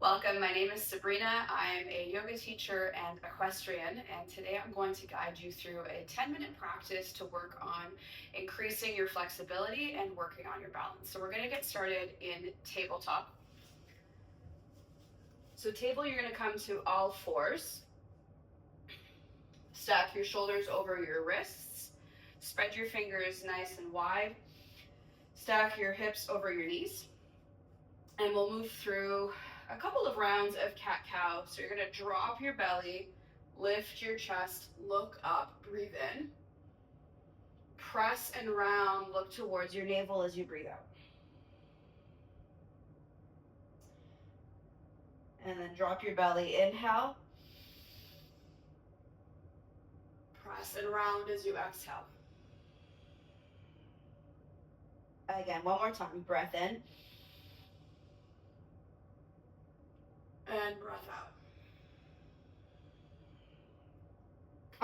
Welcome, my name is Sabrina. I'm a yoga teacher and equestrian, and today I'm going to guide you through a 10-minute practice to work on increasing your flexibility and working on your balance. So we're going to get started in tabletop. So table, you're going to come to all fours. Stack your shoulders over your wrists. Spread your fingers nice and wide. Stack your hips over your knees. And we'll move through a couple of rounds of cat-cow. So you're going to drop your belly, lift your chest, look up, breathe in. Press and round, look towards your navel as you breathe out. And then drop your belly, inhale. Press and round as you exhale. Again, one more time, breath in. And breath out.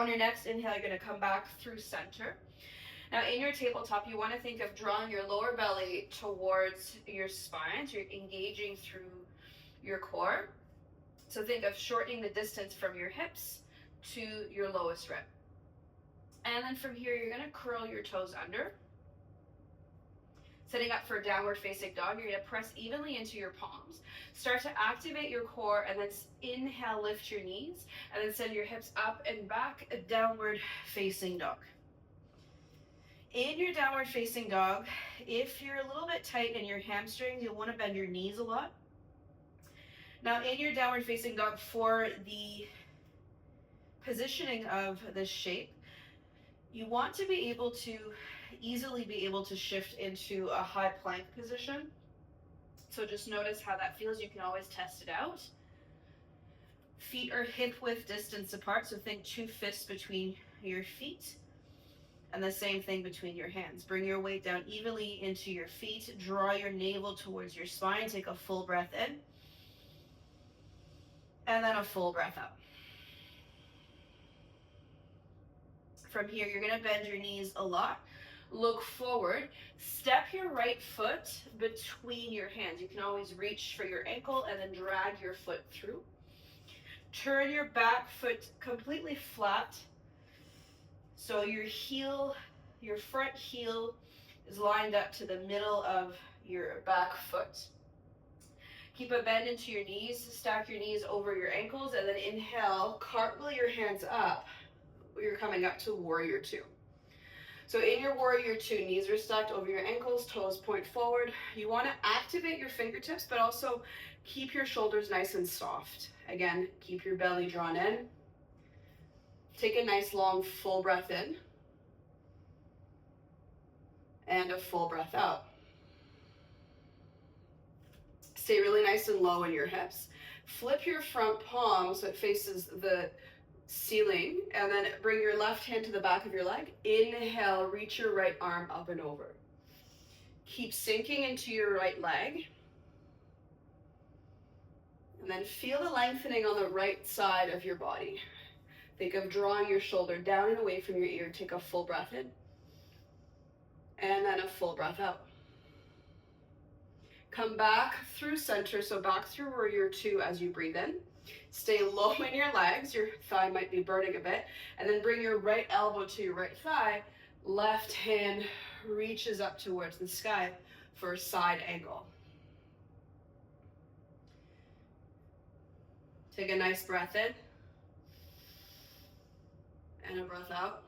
On your next inhale, you're going to come back through center. Now in your tabletop, you want to think of drawing your lower belly towards your spine. So you're engaging through your core. So think of shortening the distance from your hips to your lowest rib. And then from here, you're going to curl your toes under. Setting up for downward facing dog, you're going to press evenly into your palms. Start to activate your core, and then inhale, lift your knees, and then send your hips up and back, a downward facing dog. In your downward facing dog, if you're a little bit tight in your hamstrings, you'll want to bend your knees a lot. Now in your downward facing dog, for the positioning of this shape, you want to be able to easily be able to shift into a high plank position. So just notice how that feels. You can always test it out. Feet are hip width distance apart, so think 2 fists between your feet. And the same thing between your hands. Bring your weight down evenly into your feet. Draw your navel towards your spine. Take a full breath in. And then a full breath out. From here, you're going to bend your knees a lot. Look forward. Step your right foot between your hands. You can always reach for your ankle and then drag your foot through. Turn your back foot completely flat. So your heel, your front heel is lined up to the middle of your back foot. Keep a bend into your knees. Stack your knees over your ankles, and then inhale, cartwheel your hands up. You're coming up to warrior two. So in your warrior two, knees are stacked over your ankles, toes point forward. You want to activate your fingertips, but also keep your shoulders nice and soft. Again, keep your belly drawn in. Take a nice long full breath in. And a full breath out. Stay really nice and low in your hips. Flip your front palm so it faces the ceiling, and then bring your left hand to the back of your leg. Inhale, reach your right arm up and over. Keep sinking into your right leg. And then feel the lengthening on the right side of your body. Think of drawing your shoulder down and away from your ear. Take a full breath in. And then a full breath out. Come back through center, so back through warrior two as you breathe in. Stay low in your legs, your thigh might be burning a bit, and then bring your right elbow to your right thigh. Left hand reaches up towards the sky for a side angle. Take a nice breath in, and a breath out.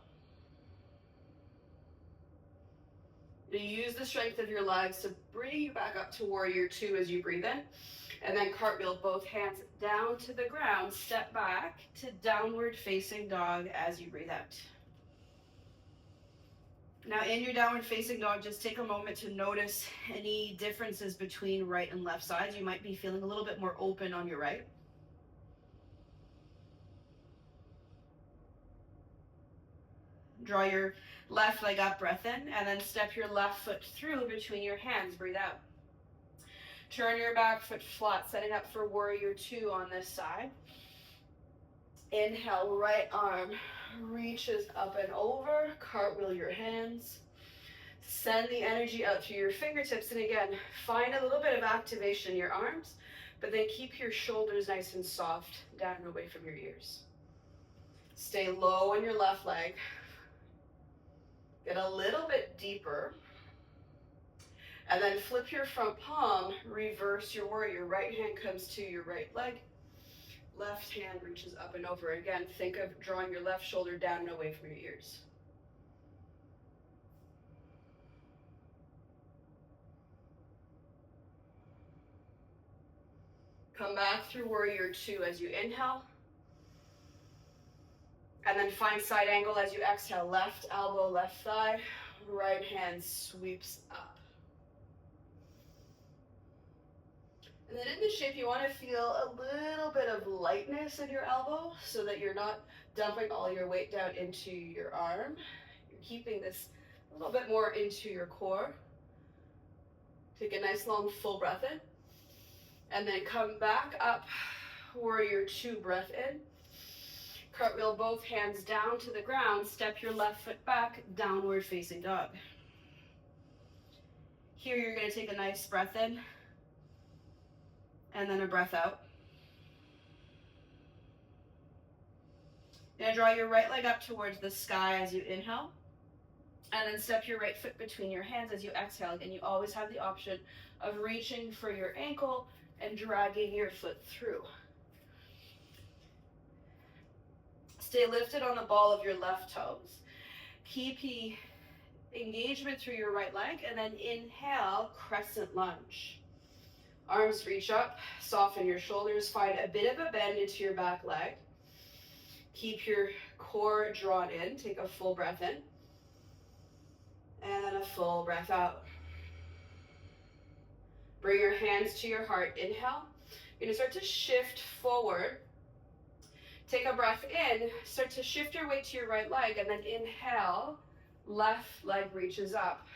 You use the strength of your legs to bring you back up to warrior two as you breathe in. And then cartwheel both hands down to the ground. Step back to downward facing dog as you breathe out. Now in your downward facing dog, just take a moment to notice any differences between right and left sides. You might be feeling a little bit more open on your right. Draw your left leg up, breath in, and then step your left foot through between your hands, breathe out. Turn your back foot flat, setting up for warrior two on this side. Inhale, right arm reaches up and over, cartwheel your hands. Send the energy out through your fingertips, and again, find a little bit of activation in your arms. but then keep your shoulders nice and soft down and away from your ears. Stay low on your left leg. Get a little bit deeper. And then flip your front palm, reverse your warrior. Right hand comes to your right leg. Left hand reaches up and over. Again, think of drawing your left shoulder down and away from your ears. Come back through warrior two as you inhale. And then find side angle as you exhale. Left elbow, left thigh. Right hand sweeps up. And then in this shape, you want to feel a little bit of lightness in your elbow so that you're not dumping all your weight down into your arm. You're keeping this a little bit more into your core. Take a nice long full breath in. And then come back up, warrior two, breath in. Cartwheel both hands down to the ground. Step your left foot back, downward facing dog. Here you're going to take a nice breath in. And then a breath out. Now draw your right leg up towards the sky as you inhale. And then step your right foot between your hands as you exhale. Again, you always have the option of reaching for your ankle and dragging your foot through. Stay lifted on the ball of your left toes. Keep the engagement through your right leg, and then inhale, crescent lunge. Arms reach up, soften your shoulders, find a bit of a bend into your back leg. Keep your core drawn in, take a full breath in, and then a full breath out. Bring your hands to your heart, inhale. You're gonna start to shift forward. Take a breath in, start to shift your weight to your right leg, and then inhale, left leg reaches up,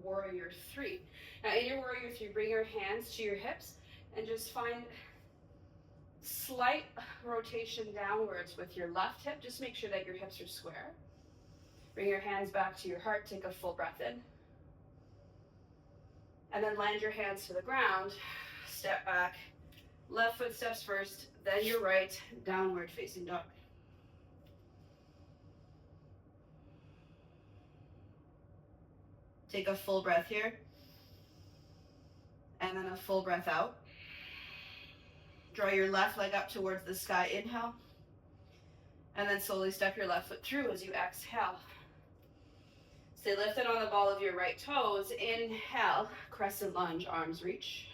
warrior three. Now in your warrior three, bring your hands to your hips and just find slight rotation downwards with your left hip. Just make sure that your hips are square. Bring your hands back to your heart, take a full breath in. And then land your hands to the ground, step back. Left foot steps first, then your right, downward facing dog. Take a full breath here. And then a full breath out. Draw your left leg up towards the sky, inhale. And then slowly step your left foot through as you exhale. Stay lifted on the ball of your right toes. Inhale, crescent lunge, arms reach.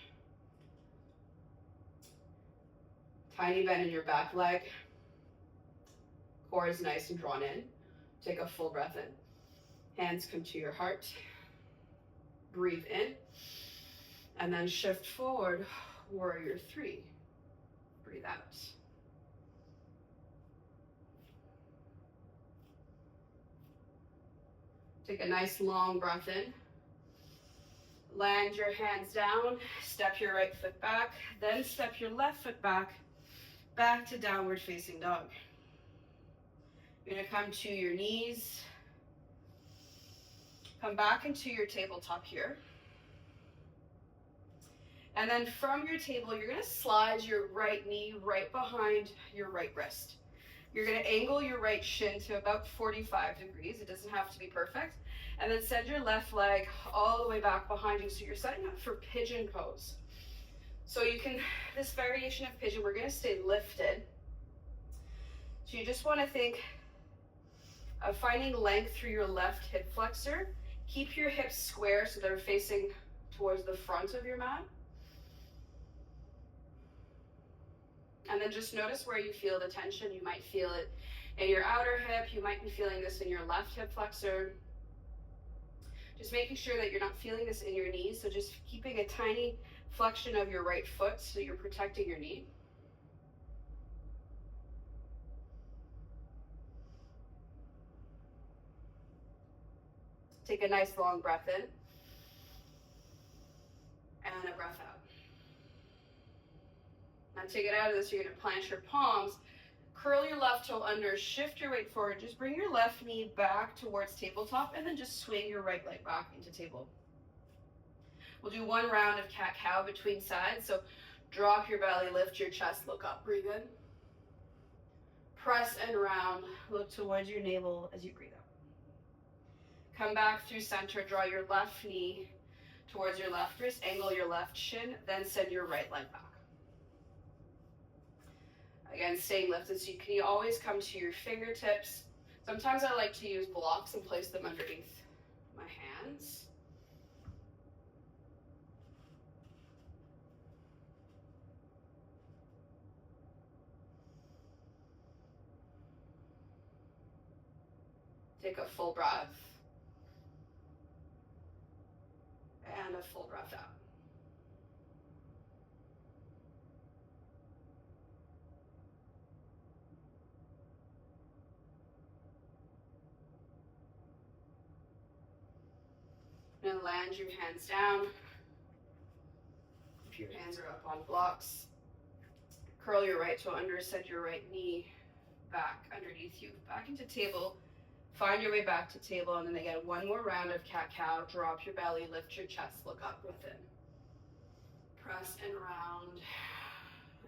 Tiny bend in your back leg. Core is nice and drawn in. Take a full breath in. Hands come to your heart. Breathe in. And then shift forward, warrior three. Breathe out. Take a nice long breath in. Land your hands down, step your right foot back, then step your left foot back to downward facing dog. You're gonna come to your knees. Come back into your tabletop here. And then from your table, you're gonna slide your right knee right behind your right wrist. You're gonna angle your right shin to about 45 degrees. It doesn't have to be perfect. And then send your left leg all the way back behind you. So you're setting up for pigeon pose. So you can, this variation of pigeon, we're gonna stay lifted. So you just wanna think of finding length through your left hip flexor. Keep your hips square so they're facing towards the front of your mat. And then just notice where you feel the tension. You might feel it in your outer hip. You might be feeling this in your left hip flexor. Just making sure that you're not feeling this in your knees. So just keeping a tiny flexion of your right foot so you're protecting your knee. Take a nice long breath in. And a breath out. Now take it out of this, you're gonna plant your palms, curl your left toe under, shift your weight forward, just bring your left knee back towards tabletop, and then just swing your right leg back into table. We'll do one round of cat-cow between sides, so Drop your belly, lift your chest, look up, breathe in. Press and round, look towards your navel as you breathe out. Come back through center, draw your left knee towards your left wrist, angle your left shin, then send your right leg back. Again, staying lifted, so you can always come to your fingertips. Sometimes I like to use blocks and place them underneath my hands. Take a full breath. And a full breath out. And land your hands down. If your hands are up on blocks, curl your right toe under, send your right knee back underneath you, back into table. Find your way back to table, and then again, one more round of cat-cow. Drop your belly, lift your chest, look up within. Press and round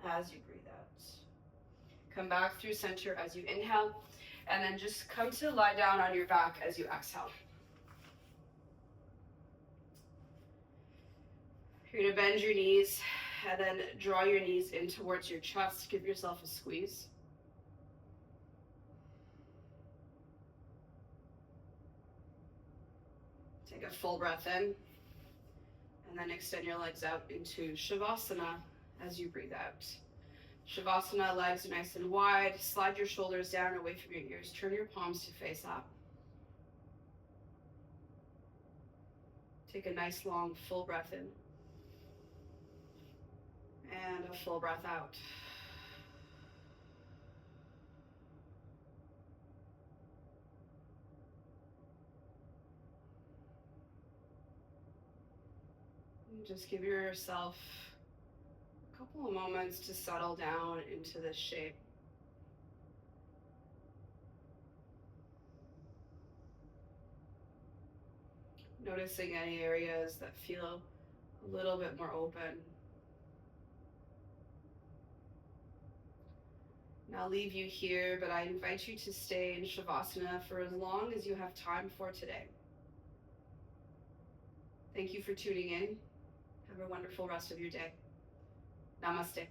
as you breathe out. Come back through center as you inhale, and then just come to lie down on your back as you exhale. You're gonna bend your knees, and then draw your knees in towards your chest. Give yourself a squeeze. Take a full breath in, and then extend your legs out into Shavasana as you breathe out. Shavasana, legs are nice and wide. Slide your shoulders down away from your ears. Turn your palms to face up. Take a nice long full breath in, and a full breath out. Just give yourself a couple of moments to settle down into this shape. Noticing any areas that feel a little bit more open. And I'll leave you here, but I invite you to stay in Shavasana for as long as you have time for today. Thank you for tuning in. Have a wonderful rest of your day. Namaste.